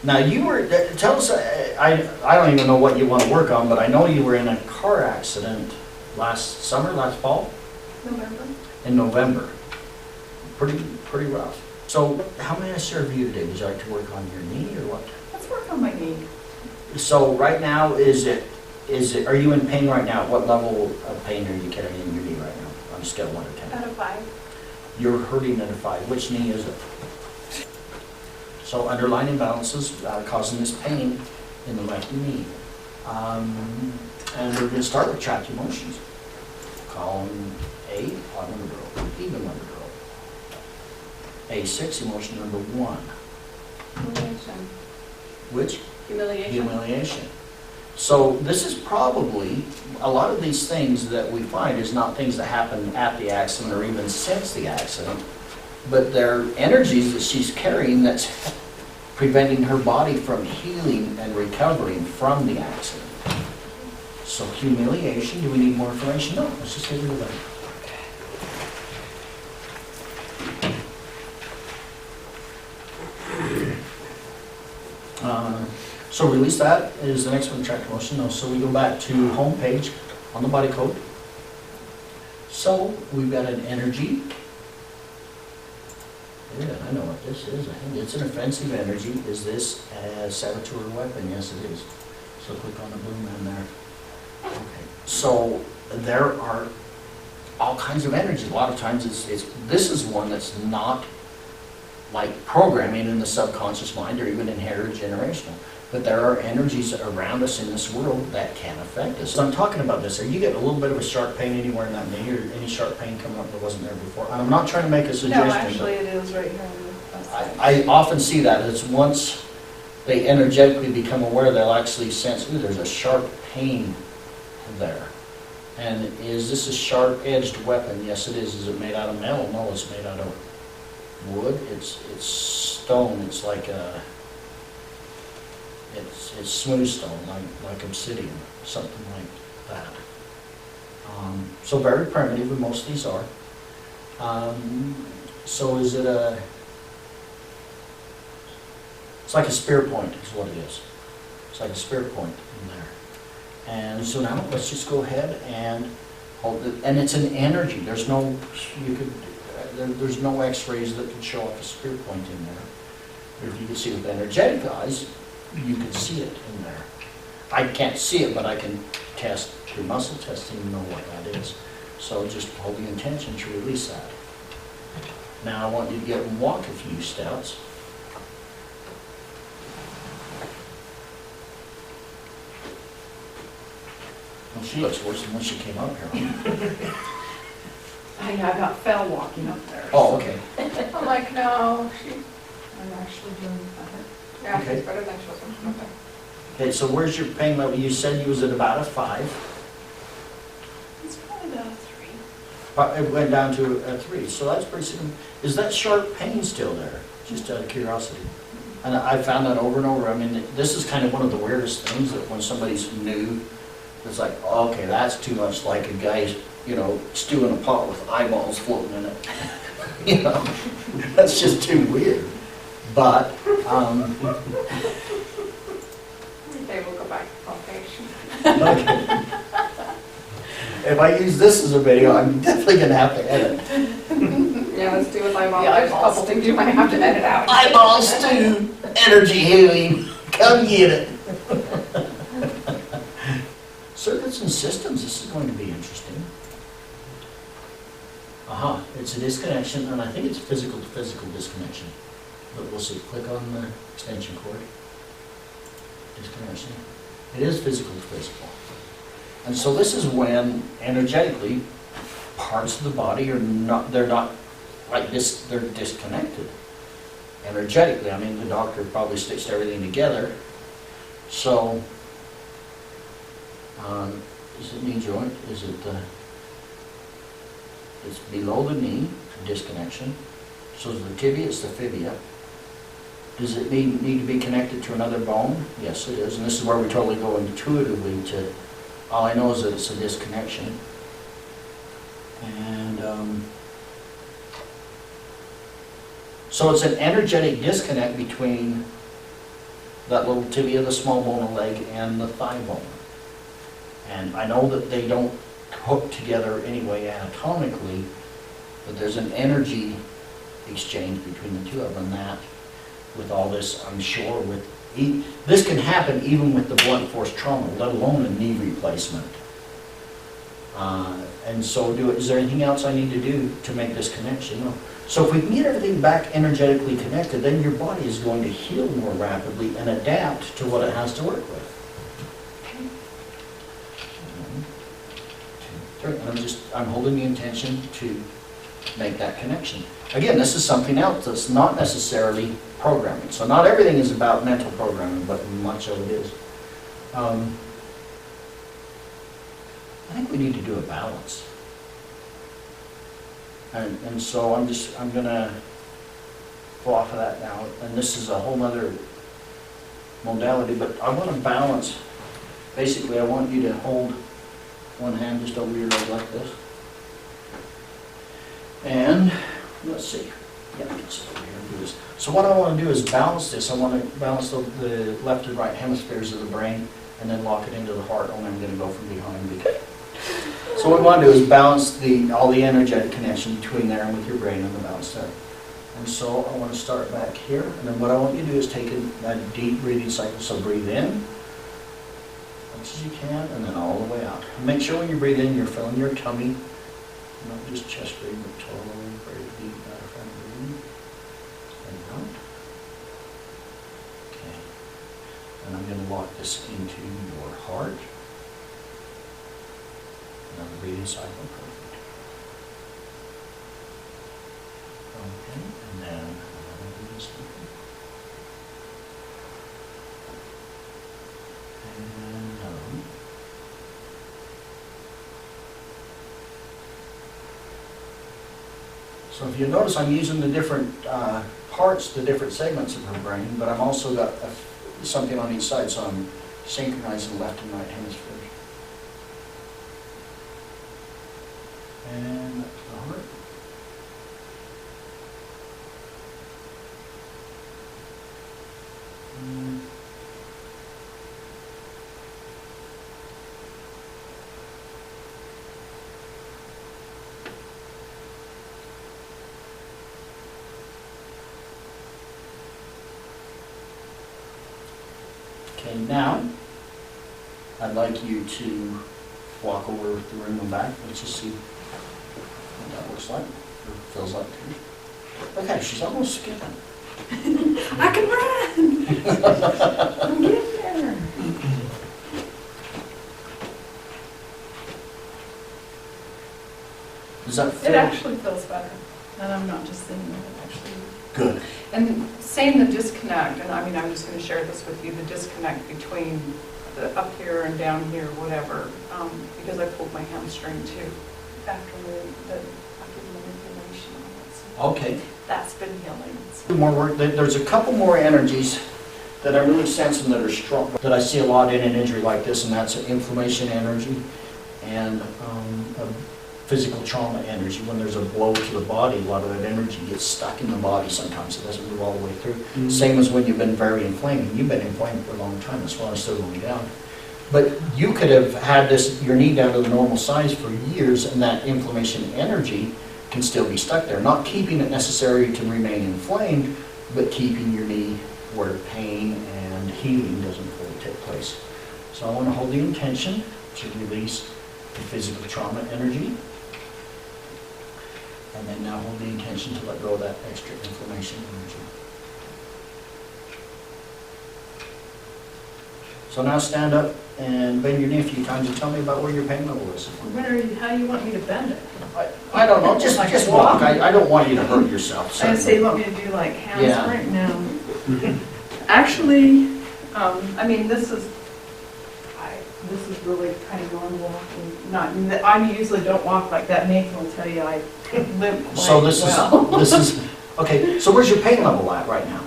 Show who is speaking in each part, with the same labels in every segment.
Speaker 1: Now you were, tell us, I don't even know what you want to work on, but I know you were in a car accident last summer, last fall?
Speaker 2: November.
Speaker 1: In November. Pretty rough. So how may I serve you today? Would you like to work on your knee or what?
Speaker 2: Let's work on my knee.
Speaker 1: So right now, are you in pain right now? What level of pain are you carrying in your knee right now? On a scale of 1 to 10.
Speaker 2: Out of 5.
Speaker 1: You're hurting at a 5. Which knee is it? So underlying imbalances causing this pain in the left knee. And we're going to start with trapped emotions. Column A, odd number girl, even number girl. A6, emotion number 1.
Speaker 2: Humiliation.
Speaker 1: Which?
Speaker 2: Humiliation.
Speaker 1: Humiliation. So this is probably, a lot of these things that we find is not things that happen at the accident or even since the accident, but they're energies that she's carrying that's preventing her body from healing and recovering from the accident. So humiliation, do we need more information? No, let's just get rid of that. So release that is the next one, trapped emotion. No, so we go back to home page on the body code. So we've got an energy. Yeah, I know what this is. I think it's an offensive energy. Is this a saboteur weapon? Yes, it is. So click on the blue man there. Okay. So there are all kinds of energies. A lot of times this is one that's not like programming in the subconscious mind or even inherited generational. But there are energies around us in this world that can affect us. So I'm talking about this. Are you getting a little bit of a sharp pain anywhere in that knee, or any sharp pain coming up that wasn't there before? And I'm not trying to make a suggestion.
Speaker 2: No, actually it is right here.
Speaker 1: I often see that. It's once they energetically become aware, they'll actually sense, ooh, there's a sharp pain there. And is this a sharp-edged weapon? Yes, it is. Is it made out of metal? No, it's made out of wood. It's stone. It's like a... It's smooth stone, like obsidian, something like that. So very primitive, and most of these are. So is it it's like a spear point is what it is. It's like a spear point in there. And so now let's just go ahead and hold it. And it's an energy. There's no, there's no x-rays that can show off a spear point in there. If you can see with energetic eyes, you can see it in there. I can't see it, but I can test through muscle testing and know what that is. So just hold the intention to release that. Now I want you to get and walk a few steps. Well, she looks worse than when she came up here.
Speaker 2: I got fell walking up there.
Speaker 1: Oh, okay.
Speaker 2: I'm like, no, I'm actually doing better. Yeah,
Speaker 1: Okay.
Speaker 2: it's better than she was up there.
Speaker 1: Okay, so where's your pain level? You said you was at about a 5.
Speaker 2: It's probably about a 3.
Speaker 1: But it went down to a 3, so that's pretty significant. Is that sharp pain still there? Just out of curiosity. And I found that over and over. I mean, this is kind of one of the weirdest things that when somebody's new, it's like, oh, okay, that's too much like a guy, you know, stewing a pot with eyeballs floating in it. You know, that's just too weird. But,
Speaker 2: Okay, we'll go back to palpation.
Speaker 1: okay. If I use this as a video, I'm definitely going to have to edit.
Speaker 2: Yeah, let's do with eyeballs. Yeah, there's a couple things you might have to edit out.
Speaker 1: Eyeball stew, energy healing, come get it. Circuits and systems, this is going to be interesting. Aha, it's a disconnection, and I think it's physical to physical disconnection. But we'll see. Click on the extension cord. Disconnection. It is physical to physical. And so this is when energetically parts of the body are not, they're not like this, they're disconnected. Energetically, I mean, the doctor probably stitched everything together. So, is it knee joint? Is it it's below the knee, disconnection. So the tibia, it's the fibia. Does it need to be connected to another bone? Yes, it is. And this is where we totally go intuitively to, all I know is that it's a disconnection. And so it's an energetic disconnect between that little tibia, the small bone of the leg, and the thigh bone. And I know that they don't hook together anyway anatomically, but there's an energy exchange between the two of them that, with all this, I'm sure, this can happen even with the blunt force trauma, let alone a knee replacement. And so is there anything else I need to do to make this connection? No. So if we can get everything back energetically connected, then your body is going to heal more rapidly and adapt to what it has to work with. And I'm holding the intention to make that connection. Again, this is something else that's not necessarily programming. So not everything is about mental programming, but much of it is. I think we need to do a balance. And so I'm gonna go off of that now. And this is a whole other modality, but I want to balance. Basically, I want you to hold one hand just over your leg like this. And let's see. Yeah, I can sit over here and do this. So what I want to do is balance this. I want to balance the left and right hemispheres of the brain and then lock it into the heart. Only I'm going to go from behind. So what we want to do is balance all the energetic connection between there and with your brain and the balance there. And so I want to start back here. And then what I want you to do is take a deep breathing cycle. So breathe in as much as you can, and then all the way out. And make sure when you breathe in, you're filling your tummy. Not just chest breathing, but totally very deep diaphragm breathing. And out. Okay. And I'm going to lock this into your heart. Another breathing cycle. Perfect. Okay. And then another breathing cycle. And another one. So if you notice, I'm using the different parts, the different segments of her brain, but I've also got something on each side, so I'm synchronizing left and right hemispheres. And that's the heart. Okay, now I'd like you to walk over the room and back. Let's just see what that looks like, or feels like to you. Okay, she's almost skipping.
Speaker 2: I can run! I'm getting there.
Speaker 1: Does that
Speaker 2: It
Speaker 1: feel
Speaker 2: actually feels better, and I'm not just thinking it actually.
Speaker 1: good?
Speaker 2: And same the disconnect, and I mean, I'm just going to share this with you, the disconnect between the up here and down here, whatever, because I pulled my hamstring too after the manipulation on it. So
Speaker 1: Okay.
Speaker 2: that's been healing. So.
Speaker 1: More work. There's a couple more energies that I'm really sensing that are strong, that I see a lot in an injury like this, and that's an inflammation energy and a physical trauma energy. When there's a blow to the body, a lot of that energy gets stuck in the body sometimes. It doesn't move all the way through. Mm-hmm. Same as when you've been very inflamed. You've been inflamed for a long time. That's why it's still going down. But you could have had your knee down to the normal size for years, and that inflammation energy can still be stuck there. Not keeping it necessary to remain inflamed, but keeping your knee where pain and healing doesn't fully take place. So I want to hold the intention to release the physical trauma energy. And then now hold the intention to let go of that extra inflammation energy. So now stand up and bend your knee a few times and tell me about where your pain level is.
Speaker 2: How do you want me to bend it?
Speaker 1: I don't know, just walk. I don't want you to hurt yourself.
Speaker 2: I say you want me to do like hands
Speaker 1: Yeah.
Speaker 2: right now. Actually, I mean, this is really kind of normal walking. I usually don't walk like that. Nathan will tell you I limp quite
Speaker 1: So this
Speaker 2: well.
Speaker 1: is, okay, so where's your pain level at right now?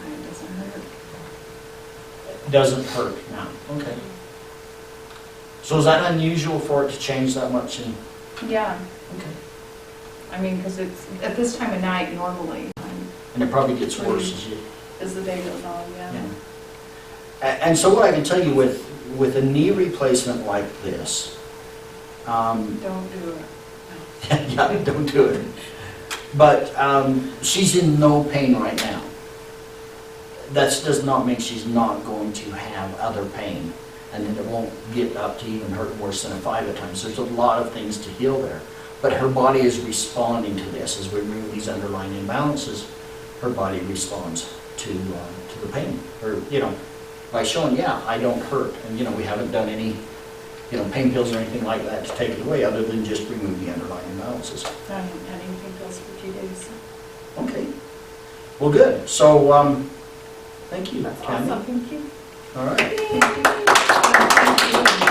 Speaker 2: It doesn't hurt.
Speaker 1: It doesn't hurt now, okay. So is that unusual for it to change that much?
Speaker 2: Yeah.
Speaker 1: Okay.
Speaker 2: I mean, because it's at this time of night normally.
Speaker 1: And it probably gets worse as you...
Speaker 2: As the day goes on, yeah.
Speaker 1: Yeah. And so what I can tell you with a knee replacement like this,
Speaker 2: Don't do it.
Speaker 1: yeah, don't do it. But she's in no pain right now. That does not mean she's not going to have other pain, and then it won't get up to even hurt worse than a 5 at times. There's a lot of things to heal there. But her body is responding to this. As we remove these underlying imbalances, her body responds to the pain. Or, you know, by showing, yeah, I don't hurt. And, you know, we haven't done any, you know, pain pills or anything like that to take it away, other than just remove the underlying imbalances.
Speaker 2: I haven't had anything else for 2 days.
Speaker 1: Okay. Well, good. So, thank you,
Speaker 2: That's
Speaker 1: Tammy.
Speaker 2: awesome, thank you.
Speaker 1: All right.
Speaker 2: Thank you.